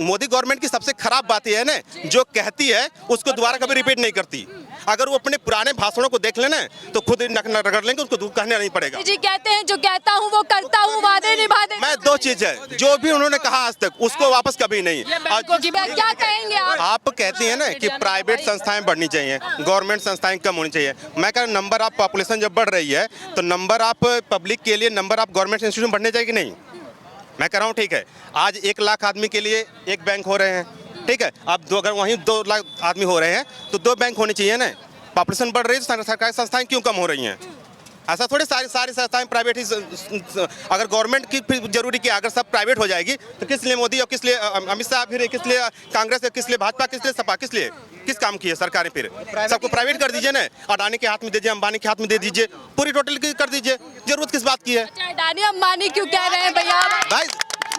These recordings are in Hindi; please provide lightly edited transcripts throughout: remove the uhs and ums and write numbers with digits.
मोदी गवर्नमेंट की सबसे खराब बात यह है ना, जो कहती है उसको दोबारा कभी रिपीट नहीं करती। अगर वो अपने पुराने भाषणों को देख लेना तो खुद नक रगड़ लेंगे, उसको कहना नहीं पड़ेगा। जी कहते हैं जो कहता हूँ वो करता हूँ, वादे निभा देते। मैं दो चीज है, जो भी उन्होंने कहा आज तक उसको वापस कभी नहीं। क्या कहेंगे आप कहती हैं ना कि प्राइवेट संस्थाएं बढ़नी चाहिए, गवर्नमेंट संस्थाएं कम होनी चाहिए। मैं कह रहा हूं नंबर ऑफ पॉपुलेशन जब बढ़ रही है तो नंबर ऑफ पब्लिक के लिए नंबर ऑफ गवर्नमेंट इंस्टीट्यूशन बढ़ने चाहिए कि नहीं। मैं कह रहा हूँ ठीक है, आज 1 लाख आदमी के लिए एक बैंक हो रहे हैं, ठीक है। अब अगर वहीं 2 लाख आदमी हो रहे हैं तो 2 बैंक होने चाहिए ना। पॉपुलेशन बढ़ रही है तो सरकारी संस्थाएं क्यों कम हो रही हैं? ऐसा थोड़ी सारी संस्थाएं प्राइवेट ही। अगर गवर्नमेंट की फिर जरूरी कि अगर सब प्राइवेट हो जाएगी तो किस लिए मोदी और किस लिए अमित शाह, फिर किस लिए कांग्रेस, किस लिए भाजपा, किस लिए सपा, किस लिए किस काम की है सरकारें? फिर सबको प्राइवेट कर दीजिए ना, अडानी के हाथ में दीजिए, अंबानी के हाथ में दे दीजिए, पूरी टोटल कर दीजिए। जरूरत किस बात की है? अडानी अंबानी क्यों कह रहे हैं भैया? भाई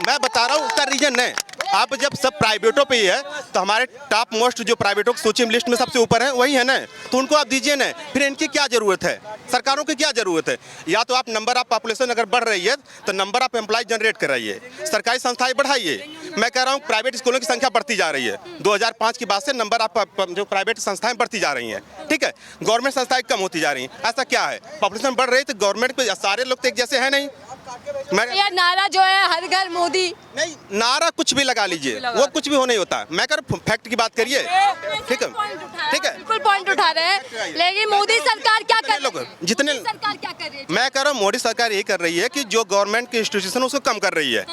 मैं बता रहा हूँ उसका रीजन है, आप जब सब प्राइवेटों पे ही है तो हमारे टॉप मोस्ट जो प्राइवेटों की सूची में लिस्ट में सबसे ऊपर है वही है ना, तो उनको आप दीजिए ना। फिर इनकी क्या जरूरत है? सरकारों की क्या जरूरत है? या तो आप नंबर ऑफ पॉपुलेशन अगर बढ़ रही है तो नंबर ऑफ एम्प्लॉय जनरेट कराइए, सरकारी संस्थाएं बढ़ाइए। मैं कह रहा हूँ प्राइवेट स्कूलों की संख्या बढ़ती जा रही है, 2005 की बाद से नंबर ऑफ जो प्राइवेट संस्थाएं बढ़ती जा रही हैं, ठीक है। गवर्नमेंट संस्थाएं कम होती जा रही हैं। ऐसा क्या है? पॉपुलेशन बढ़ रही है तो गवर्नमेंट को सारे लोग तो एक जैसे है नहीं। यार नारा जो है हर घर मोदी, नहीं नारा कुछ भी लगा लीजिए, वो कुछ भी हो नहीं होता। मैं कर फैक्ट की बात करिए, ठीक है, ठीक है, बिल्कुल पॉइंट उठा रहे हैं। लेकिन मोदी सरकार क्या कर रही है? जितने सरकार क्या कर रही है? मैं कह रहा हूँ मोदी सरकार यही कर रही है कि जो गवर्नमेंट की इंस्टीट्यूशन उसको कम कर रही है।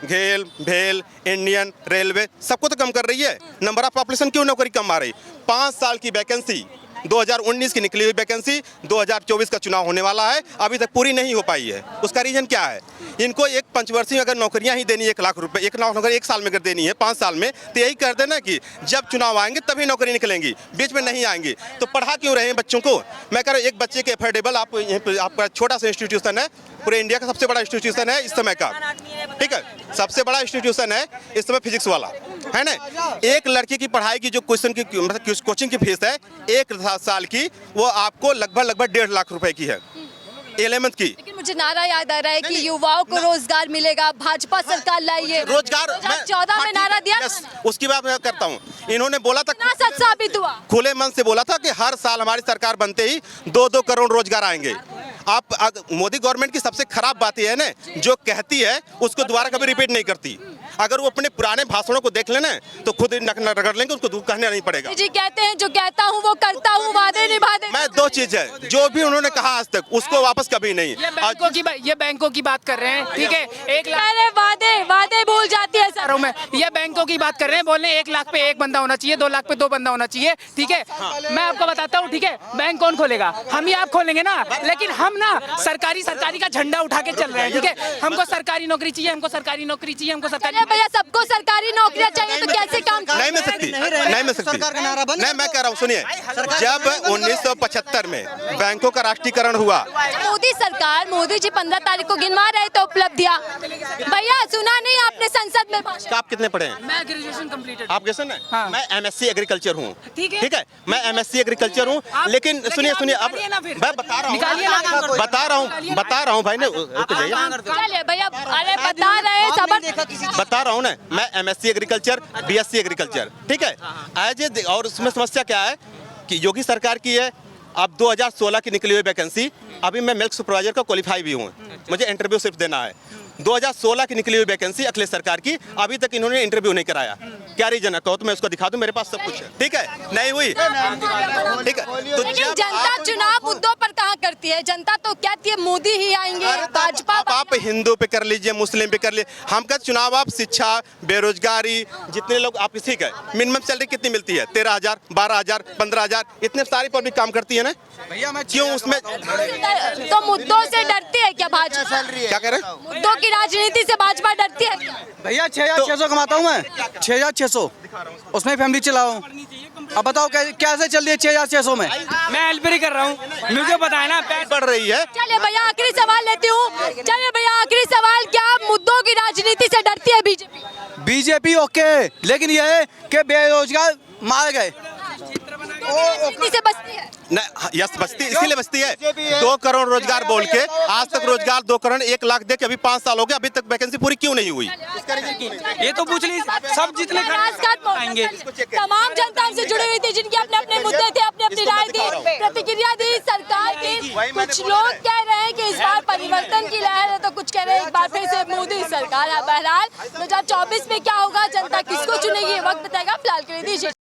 घेल, भेल, इंडियन रेलवे सबको तो कम कर रही है। नंबर ऑफ पॉपुलेशन क्यों नौकरी कम आ रही? 5 साल की वैकेंसी, 2019 की निकली हुई वैकेंसी 2024 का चुनाव होने वाला है, अभी तक पूरी नहीं हो पाई है। उसका रीजन क्या है? इनको एक पंचवर्षीय अगर नौकरियां ही देनी है, 1 लाख रुपए, 1 लाख नौकरी 1 साल में अगर देनी है 5 साल में, तो यही कर देना कि जब चुनाव आएंगे तभी नौकरी निकलेंगी, बीच में नहीं आएंगी। तो पढ़ा क्यों रहे हैं बच्चों को? मैं कह रहा हूँ एक बच्चे के अफोर्डेबल आप आपका छोटा सा इंस्टीट्यूशन है, पूरे इंडिया का सबसे बड़ा इंस्टीट्यूशन है इस समय का, ठीक है, सबसे बड़ा इंस्टीट्यूशन है इस समय फिजिक्स वाला, है ना। एक लड़की की पढ़ाई की जो क्वेश्चन की मतलब कोचिंग की फीस है 1 साल की, वो आपको लगभग 1.5 लाख रुपए की है 11th की। लेकिन मुझे नारा याद आ रहा है कि युवाओं को रोजगार मिलेगा, भाजपा सरकार लाइए। रोजगार 2014 में नारा दिया, उसकी बात मैं करता हूँ। इन्होंने बोला था, सच साबित हुआ, खुले मन से बोला था कि हर साल हमारी सरकार बनते ही 2-2 करोड़ रोजगार आएंगे। आप मोदी गवर्नमेंट की सबसे खराब बात यह है ना, जो कहती है उसको दोबारा कभी रिपीट नहीं करती। अगर वो अपने पुराने भाषणों को देख लेना तो खुद नक रगड़ लेंगे, उसको कहना नहीं पड़ेगा। जी कहते हैं जो कहता हूँ वो करता हूँ, वादे निभा देते। मैं दो चीज है, जो भी उन्होंने कहा आज तक उसको वापस कभी नहीं। ये बैंकों की बात कर रहे हैं, ठीक है। 1 लाख वादे भूल जाती है सर। मैं ये बैंकों की बात कर रहे हैं, बोल रहे हैं 1 लाख पे 1 बंदा होना चाहिए, 2 लाख पे 2 बंदा होना चाहिए, ठीक है। मैं आपको बताता हूँ, ठीक है, बैंक कौन खोलेगा? हम ही आप खोलेंगे ना। लेकिन हम ना सरकारी का झंडा उठा के चल रहे हैं, ठीक है। हमको सरकारी नौकरी चाहिए, हमको सरकारी नौकरी चाहिए, हमको सरकारी। भैया सबको सरकारी नौकरियां चाहिए तो कैसे काम? नहीं मिल सकती, नहीं मिल सकती। नहीं, मैं कह रहा हूँ सुनिए, जब 1975 में बैंकों का राष्ट्रीयकरण हुआ, मोदी सरकार, मोदी जी 15 तारीख को गिनवा रहे थे उपलब्धियां। भैया सुना नहीं आपने संसद में भाषण? आप कितने पढ़े हैं? मैं ग्रेजुएशन कंप्लीटेड। आप कैसे ना? हाँ। मैं MSc एग्रीकल्चर हूँ, ठीक है, मैं MSc एग्रीकल्चर हूँ। लेकिन सुनिए अब मैं बता रहा हूँ भाई ने चलिए भैया, अरे बता रहे हैं सब, बता रहा हूँ ना, मैं MSc एग्रीकल्चर, BSc एग्रीकल्चर, ठीक है। और उसमें समस्या क्या है कि योगी सरकार की है। अब 2016 की निकली हुई वैकेंसी, अभी मैं मिल्क सुपरवाइजर का क्वालिफाई भी हूँ, मुझे इंटरव्यू सिर्फ देना है। 2016 की निकली हुई वैकेंसी अखिलेश सरकार की, अभी तक इन्होंने इंटरव्यू नहीं कराया। क्या रीजन है? कहो तो मैं उसको दिखा दूं, मेरे पास सब कुछ है, ठीक है। नहीं हुई, ठीक है। तो लेकिन जनता चुनाव मुद्दों पर कहाँ करती है? जनता तो कहती है मोदी ही आएंगे, भाजपा। आप हिंदू पे कर लीजिए, मुस्लिम पे कर लीजिए, हम का चुनाव आप शिक्षा, बेरोजगारी, जितने लोग आप ठीक है, मिनिमम सैलरी कितनी मिलती है? 13,000, 12,000, 15,000, इतने सारी पब्लिक काम करती है ना। क्यों उसमें तो मुद्दों से डरती है क्या भाजपा? क्या कह रहे हैं? मुद्दों की राजनीति से भाजपा डरती है? भैया 6,600 कमाता हूँ मैं, 6,600, उसमें फैमिली चलाऊँ। अब बताओ कैसे चल रही है 6,600 में? मैं हेल्पर कर रहा हूँ, मुझे पता है ना, बढ़ रही है। चलिए भैया आखिरी सवाल लेती हूँ, चलिए भैया आखिरी सवाल, क्या मुद्दों की राजनीति से डरती है बीजेपी? बीजेपी ओके, लेकिन यह है कि बेरोजगार मार गए। राजनीति से बचती है। यस बचती, इसीलिए बचती है। 2 करोड़ रोजगार बोल के आज तक रोजगार 2 करोड़ 1 लाख दे के अभी 5 साल हो गए, अभी तक वैकेंसी पूरी क्यों नहीं हुई? ये तो पूछ ली सब जितने आएंगे। तमाम जनता हमसे जुड़ी हुई थी, जिनके अपने अपने मुद्दे थे, अपनी अपनी राय दी, प्रतिक्रिया दी सरकार की। कुछ लोग कह रहे हैं कि इस बार परिवर्तन की लहर है, तो कुछ कह रहे हैं एक बार फिर से मोदी सरकार है। बहरहाल 2024 में क्या होगा, जनता किसको चुनेगी, वक्त बताएगा। फिलहाल के लिए दीजिए।